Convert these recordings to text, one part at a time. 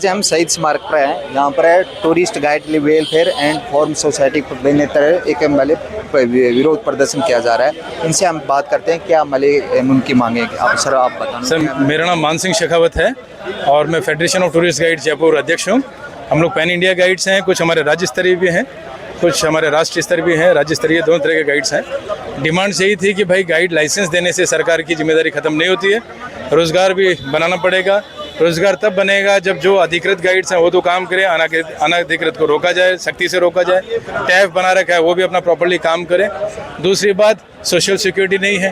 हम शहीद स्मारक पर हैं। यहाँ पर है tourist guide welfare and form society एक वाले विरोध प्रदर्शन किया जा रहा है। इनसे हम बात करते हैं क्या उनकी मांगे। आप सर आप बताना। सर मेरा नाम मान सिंह शेखावत है और मैं federation of tourist guide Jaipur अध्यक्ष हूँ। हम लोग पैन इंडिया गाइड्स हैं, कुछ हमारे राज्य स्तरीय भी हैं, कुछ हमारे राष्ट्रीय स्तर भी हैं। राज्य स्तरीय दोनों तरह के गाइड्स हैं। डिमांड यही थी कि भाई गाइड लाइसेंस देने से सरकार की जिम्मेदारी खत्म नहीं होती है, रोज़गार भी बनाना पड़ेगा। रोज़गार तब बनेगा जब जो अधिकृत गाइड्स हैं वो तो काम करें, अनाधिकृत को रोका जाए, सख्ती से रोका जाए। टैफ बना रखा है वो भी अपना प्रॉपर्ली काम करें। दूसरी बात, सोशल सिक्योरिटी नहीं है।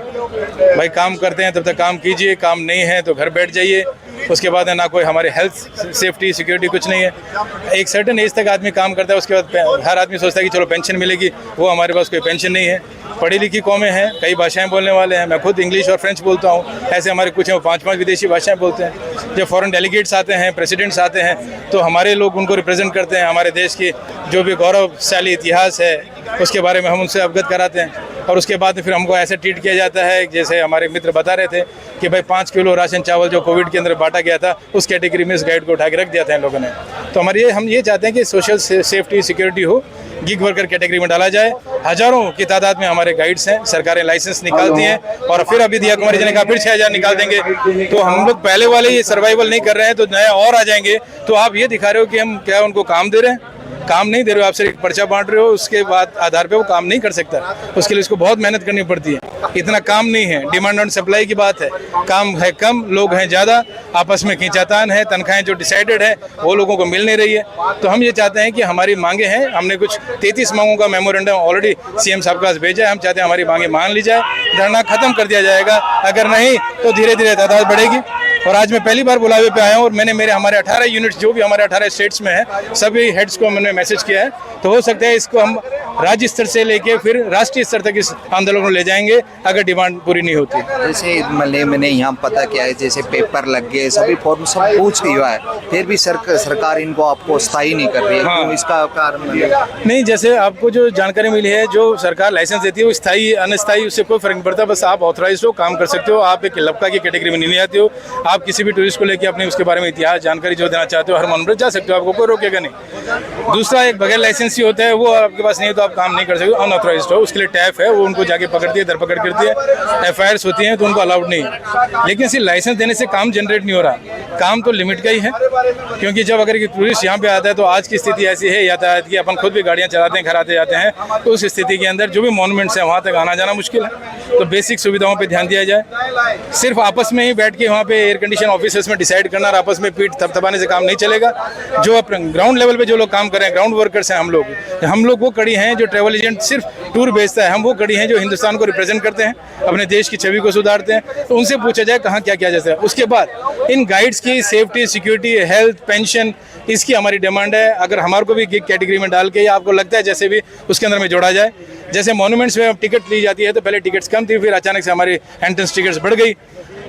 भाई काम करते हैं तब तक काम कीजिए, काम नहीं है तो घर बैठ जाइए। उसके बाद है ना कोई हमारे हेल्थ सेफ्टी सिक्योरिटी कुछ नहीं है। एक सर्टेन एज तक आदमी काम करता है, उसके बाद हर आदमी सोचता है कि चलो पेंशन मिलेगी, वो हमारे पास कोई पेंशन नहीं है। पढ़ी लिखी कौमें हैं, कई भाषाएं बोलने वाले हैं। मैं खुद इंग्लिश और फ्रेंच बोलता हूँ, ऐसे हमारे कुछ हैं वो 5 विदेशी भाषाएं बोलते हैं। जब फॉरेन डेलीगेट्स आते हैं, प्रेसिडेंट्स आते हैं तो हमारे लोग उनको रिप्रेजेंट करते हैं। हमारे देश की जो भी गौरवशाली इतिहास है उसके बारे में हम उनसे अवगत कराते हैं और उसके बाद फिर हमको ऐसे ट्रीट किया जाता है जैसे हमारे मित्र बता रहे थे कि भाई 5 किलो राशन चावल जो कोविड के अंदर बांटा गया था उस कैटेगरी में इस गाइड को उठा के रख दिया था इन लोगों ने। तो हम ये चाहते हैं कि सोशल सेफ्टी सिक्योरिटी हो, गिग वर्कर कैटेगरी में डाला जाए। हज़ारों की तादाद में हमारे गाइड्स हैं, सरकारें लाइसेंस निकालती हैं और फिर अभी दिया कुमारी जी ने कहा फिर 6000 निकाल देंगे। तो हम लोग पहले वाले ये सर्वाइवल नहीं कर रहे हैं तो नया और आ जाएंगे। तो आप ये दिखा रहे हो कि हम क्या उनको काम दे रहे हैं? काम नहीं दे रहे हो, आप सिर्फ एक पर्चा बांट रहे हो, उसके बाद आधार पे वो काम नहीं कर सकता। उसके लिए उसको बहुत मेहनत करनी पड़ती है। इतना काम नहीं है, डिमांड और सप्लाई की बात है। काम है कम, लोग हैं ज़्यादा, आपस में खींचातान है, तनख्वाहें जो डिसाइडेड है वो लोगों को मिल नहीं रही है। तो हम ये चाहते हैं कि हमारी मांगे हैं, हमने कुछ 33 मांगों का मेमोरेंडम ऑलरेडी सीएम साहब के पास भेजा है। हम चाहते हैं हमारी मांगे मान ली जाए, धरना खत्म कर दिया जाएगा। अगर नहीं तो धीरे धीरे तादाद बढ़ेगी। और आज मैं पहली बार बुलावे पे आया हूँ और मैंने हमारे 18 यूनिट्स जो भी हमारे 18 स्टेट्स में है सभी हेड्स को मैंने मैसेज किया है। तो हो सकता है इसको हम राज्य स्तर से लेके फिर राष्ट्रीय स्तर तक इस आंदोलन को ले जाएंगे अगर डिमांड पूरी नहीं होती। जैसे मैंने यहाँ पता किया है, जैसे पेपर लग गए, सभी फॉर्म सब पूछ हुआ है, फिर भी सरकार इनको आपको स्थायी नहीं कर रही है। हाँ। तो इसका कारण नहीं, जैसे आपको जो जानकारी मिली है, जो सरकार लाइसेंस देती है वो स्थायी अनस्थायी उससे कोई फर्क नहीं पड़ता। बस आप ऑथराइज हो, काम कर सकते हो, आप एक लपका की कैटेगरी में नहीं आते हो। आप किसी भी टूरिस्ट को लेकर अपने उसके बारे में इतिहास जानकारी जो देना चाहते हो हर मन जा सकते हो, आपको कोई रोकेगा नहीं। दूसरा, एक बगैर लाइसेंसी होता है वो आपके पास नहीं है तो आप काम नहीं कर सकते, अनऑथराइज हो। उसके लिए टैफ है, वो उनको जाके पकड़ती है, धरपकड़ करती है, FIRs होती हैं तो उनको अलाउड नहीं है। लेकिन सिर्फ लाइसेंस देने से काम जनरेट नहीं हो रहा, काम तो लिमिट का ही है। क्योंकि जब अगर टूरिस्ट यहाँ पे आता है तो आज की स्थिति ऐसी है यातायात की, अपन खुद भी गाड़ियाँ चलाते हैं, घर आते जाते हैं, तो उस स्थिति के अंदर जो भी मॉन्यूमेंट्स हैं वहाँ तक आना जाना मुश्किल है। तो बेसिक सुविधाओं पे ध्यान दिया जाए। सिर्फ आपस में ही बैठ के वहाँ पे एयर कंडीशन ऑफिसर्स में डिसाइड करना और आपस में पीठ थपथपाने से काम नहीं चलेगा। जो अपने ग्राउंड लेवल पे जो लोग काम कर रहे हैं, ग्राउंड वर्कर्स हैं हम लोग वो कड़ी हैं जो ट्रैवल एजेंट सिर्फ टूर भेजता है। हम वो कड़ी हैं जो हिंदुस्तान को रिप्रेजेंट करते हैं, अपने देश की छवि को सुधारते हैं। तो उनसे पूछा जाए कहाँ क्या किया जाता है। उसके बाद इन गाइड्स की सेफ्टी सिक्योरिटी, हेल्थ, पेंशन, इसकी हमारी डिमांड है। अगर हमारे को भी गिग कैटेगरी में डाल के या आपको लगता है जैसे भी उसके अंदर में जोड़ा जाए। जैसे मॉन्यूमेंट्स में टिकट ली जाती है तो पहले टिकट्स कम थी, फिर अचानक से हमारी एंट्रेंस टिकट्स बढ़ गई।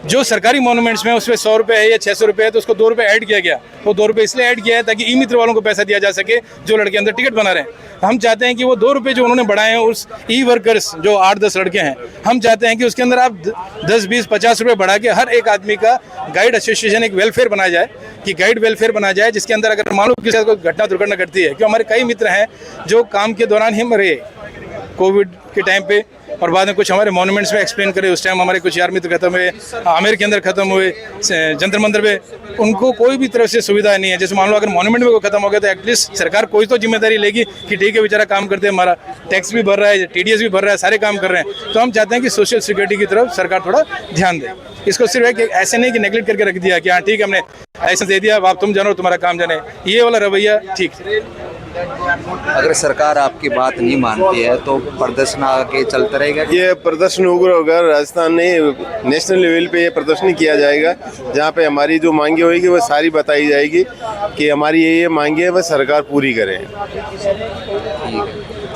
जो सरकारी मॉन्यूमेंट्स में उसमें 100 रुपये है या 600 रुपये है तो उसको 2 रुपये ऐड किया गया। वो 2 रुपये इसलिए ऐड किया है ताकि ई मित्र वालों को पैसा दिया जा सके जो लड़के अंदर टिकट बना रहे हैं। हम चाहते हैं कि वो 2 रुपये जो उन्होंने बढ़ाए हैं उस ई वर्कर्स जो 8-10 लड़के हैं, हम चाहते हैं कि उसके अंदर आप 10, 20, 50 रुपये बढ़ा के हर एक आदमी का गाइड एसोसिएशन एक वेलफेयर बनाया जाए, कि गाइड वेलफेयर बनाया जाए, जिसके अंदर अगर मान लो किसी के साथ कोई घटना दुर्घटना घटती है। क्योंकि हमारे कई मित्र हैं जो काम के दौरान ही मरे कोविड के टाइम पे और बाद में कुछ हमारे मॉन्यूमेंट्स में एक्सप्लेन करे। उस टाइम हमारे कुछ यार मित्र खत्म हुए, आमेर के अंदर खत्म हुए, जंतर मंतर पे उनको कोई भी तरफ से सुविधा नहीं है। जैसे मान लो अगर मॉन्यूमेंट में कोई खत्म हो गया तो एटलीस्ट सरकार कोई तो जिम्मेदारी लेगी कि ठीक है बेचारा काम करते हैं, हमारा टैक्स भी भर रहा है, TDS भी भर रहा है, सारे काम कर रहे हैं। तो हम चाहते हैं कि सोशल सिक्योरिटी की तरफ सरकार थोड़ा ध्यान दे। इसको सिर्फ एक ऐसे नहीं कि नेगलेक्ट करके रख दिया कि हाँ ठीक है हमने लाइसेंस दे दिया, अब तुम जानो तुम्हारा काम जाने, ये वाला रवैया ठीक है। अगर सरकार आपकी बात नहीं मानती है तो प्रदर्शन आगे चलता रहेगा। ये प्रदर्शन उग्र होगा, राजस्थान में नेशनल लेवल पे ये प्रदर्शन किया जाएगा जहाँ पे हमारी जो मांगे होगी वो सारी बताई जाएगी कि हमारी ये मांगे है वह सरकार पूरी करे।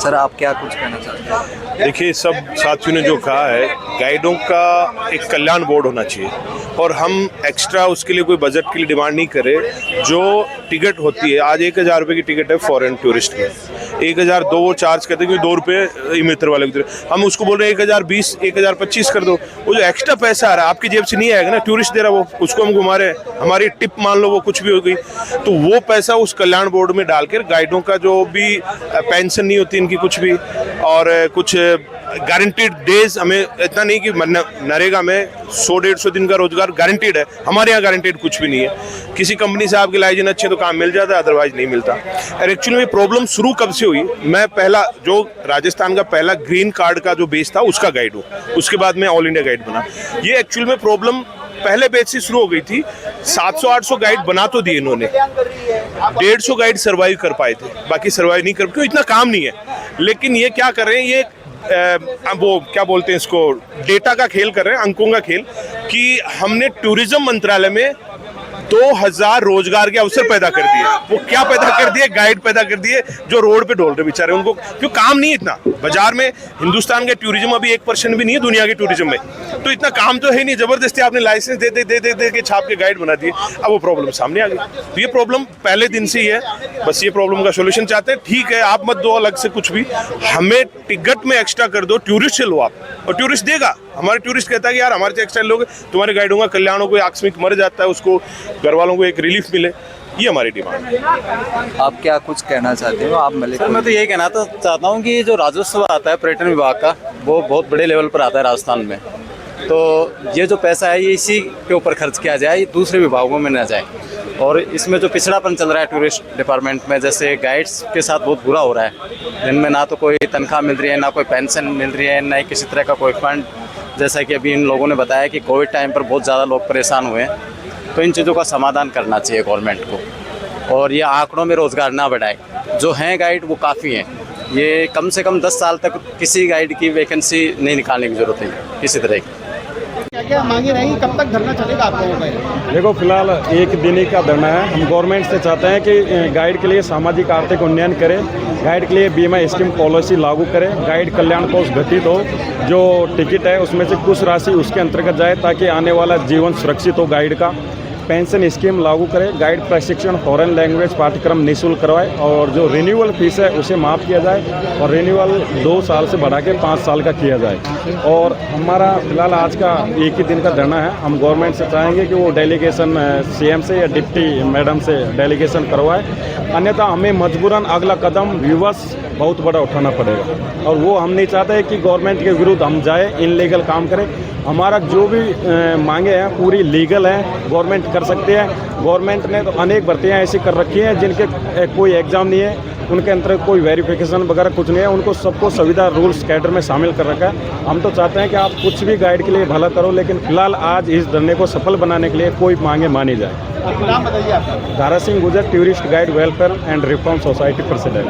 सर आप क्या कुछ कहना चाहते हैं? देखिए, सब साथियों ने जो कहा है, गाइडों का एक कल्याण बोर्ड होना चाहिए और हम एक्स्ट्रा उसके लिए कोई बजट के लिए डिमांड नहीं करें। जो टिकट होती है, आज 1,000 रुपये की टिकट है फॉरेन टूरिस्ट में, 1,000 दो वो चार्ज करते हैं, क्योंकि 2 रुपये मित्र वाले की तरह। हम उसको बोल रहे हैं 1,020, 1,025 कर दो। वो जो एक्स्ट्रा पैसा आ रहा है आपकी जेब से नहीं आएगा ना, टूरिस्ट दे रहा है वो, उसको हम घुमा रहे हैं, हमारी टिप मान लो वो कुछ भी हो गई, तो वो पैसा उस कल्याण बोर्ड में डालकर गाइडों का जो भी पेंशन नहीं होती इनकी कुछ भी, और कुछ गारंटीड डेज, हमें इतना नहीं कि नरेगा में 100-150 दिन का रोजगार गारंटीड है, हमारे यहाँ गारंटीड कुछ भी नहीं है। किसी कंपनी से आपके लाइसेंस अच्छे तो काम मिल जाता है, अदरवाइज नहीं मिलता। और एक्चुअली में प्रॉब्लम शुरू कब से हुई, मैं पहला जो राजस्थान का पहला ग्रीन कार्ड का जो बेस था उसका गाइड हूँ, उसके बाद मैं ऑल इंडिया गाइड बना। ये एक्चुअल में प्रॉब्लम पहले बैच से शुरू हो गई थी। 700-800 गाइड बना तो दिए इन्होंने, 150 गाइड सर्वाइव कर पाए थे, बाकी सर्वाइव नहीं कर, क्यों, इतना काम नहीं है। लेकिन ये क्या कर रहे हैं, ये वो क्या बोलते हैं इसको, डेटा का खेल कर रहे हैं, अंकों का खेल, कि हमने टूरिज्म मंत्रालय में 2000 रोजगार के अवसर पैदा कर दिए। वो क्या पैदा कर दिए, गाइड पैदा कर दिए जो रोड पे डोल रहे बेचारे, उनको क्यों काम नहीं है इतना। बाजार में हिंदुस्तान का टूरिज्म अभी 1% भी नहीं है दुनिया के टूरिज्म में, तो इतना काम तो है नहीं। जबरदस्ती आपने लाइसेंस दे दे के छाप के गाइड बना दिए, अब वो प्रॉब्लम सामने आ गई। तो ये प्रॉब्लम पहले दिन से ही है, बस ये प्रॉब्लम का सोल्यूशन चाहते हैं। ठीक है, आप मत दो अलग से कुछ भी, हमें टिकट में एक्स्ट्रा कर दो, टूरिस्ट से लो आप, और टूरिस्ट देगा। हमारे टूरिस्ट कहता है कि यार हमारे से एक्स्ट्रा लोग, तुम्हारे गाइडों का कल्याण हो, कोई आकस्मिक मर जाता है उसको घर वालों को एक रिलीफ मिले, ये हमारी डिमांड है। आप क्या कुछ कहना चाहते हो आप मलिक? सर मैं तो यही कहना तो चाहता हूँ कि जो राजस्व आता है पर्यटन विभाग का, वो बहुत बड़े लेवल पर आता है राजस्थान में। तो ये जो पैसा है ये इसी के ऊपर खर्च किया जाए, ये दूसरे विभागों में ना जाए। और इसमें जो पिछड़ापन चल रहा है टूरिस्ट डिपार्टमेंट में, जैसे गाइड्स के साथ बहुत बुरा हो रहा है, जिनमें ना तो कोई तनख्वाह मिल रही है, ना कोई पेंशन मिल रही है, ना ही किसी तरह का कोई फंड। जैसा कि अभी इन लोगों ने बताया कि कोविड टाइम पर बहुत ज़्यादा लोग परेशान हुए हैं, तो इन चीज़ों का समाधान करना चाहिए गवर्नमेंट को। और ये आंकड़ों में रोज़गार ना बढ़ाए, जो हैं गाइड वो काफ़ी हैं। ये कम से कम 10 साल तक किसी गाइड की वैकेंसी नहीं निकालने की ज़रूरत है किसी तरह की। क्या क्या मांगे रहेंगी, कब तक धरना चलेगा आप लोगों का? देखो, फिलहाल 1 दिन ही का धरना है। हम गवर्नमेंट से चाहते हैं कि गाइड के लिए सामाजिक आर्थिक उन्नयन करें, गाइड के लिए बीमा स्कीम पॉलिसी लागू करें, गाइड कल्याण कोष गठित हो, जो टिकट है उसमें से कुछ राशि उसके अंतर्गत जाए ताकि आने वाला जीवन सुरक्षित हो गाइड का। पेंशन स्कीम लागू करें, गाइड प्रशिक्षण फॉरेन लैंग्वेज पाठ्यक्रम निःशुल्क करवाए, और जो रिन्यूअल फीस है उसे माफ़ किया जाए, और रिन्यूअल 2 साल से बढ़ा के 5 साल का किया जाए। और हमारा फिलहाल आज का 1 ही दिन का धरना है। हम गवर्नमेंट से चाहेंगे कि वो डेलीगेशन सीएम से या डिप्टी मैडम से डेलीगेशन करवाए, अन्यथा हमें मजबूरन अगला कदम विवश बहुत बड़ा उठाना पड़ेगा। और वो हम नहीं चाहते कि गवर्नमेंट के विरुद्ध हम जाए, इनलीगल काम करें। हमारा जो भी मांगे हैं पूरी लीगल हैं, गवर्नमेंट कर सकते हैं। गवर्नमेंट ने तो अनेक भर्तियां ऐसी कर रखी हैं जिनके कोई एग्ज़ाम नहीं है, उनके अंदर कोई वेरिफिकेशन वगैरह कुछ नहीं है, उनको सबको सुविधा रूल्स कैडर में शामिल कर रखा है। हम तो चाहते हैं कि आप कुछ भी गाइड के लिए भला करो, लेकिन फिलहाल आज इस धरने को सफल बनाने के लिए कोई मांगे मानी जाए। नाम बताइए आपका? दारा सिंह गुजर, tourist guide welfare and reform society president.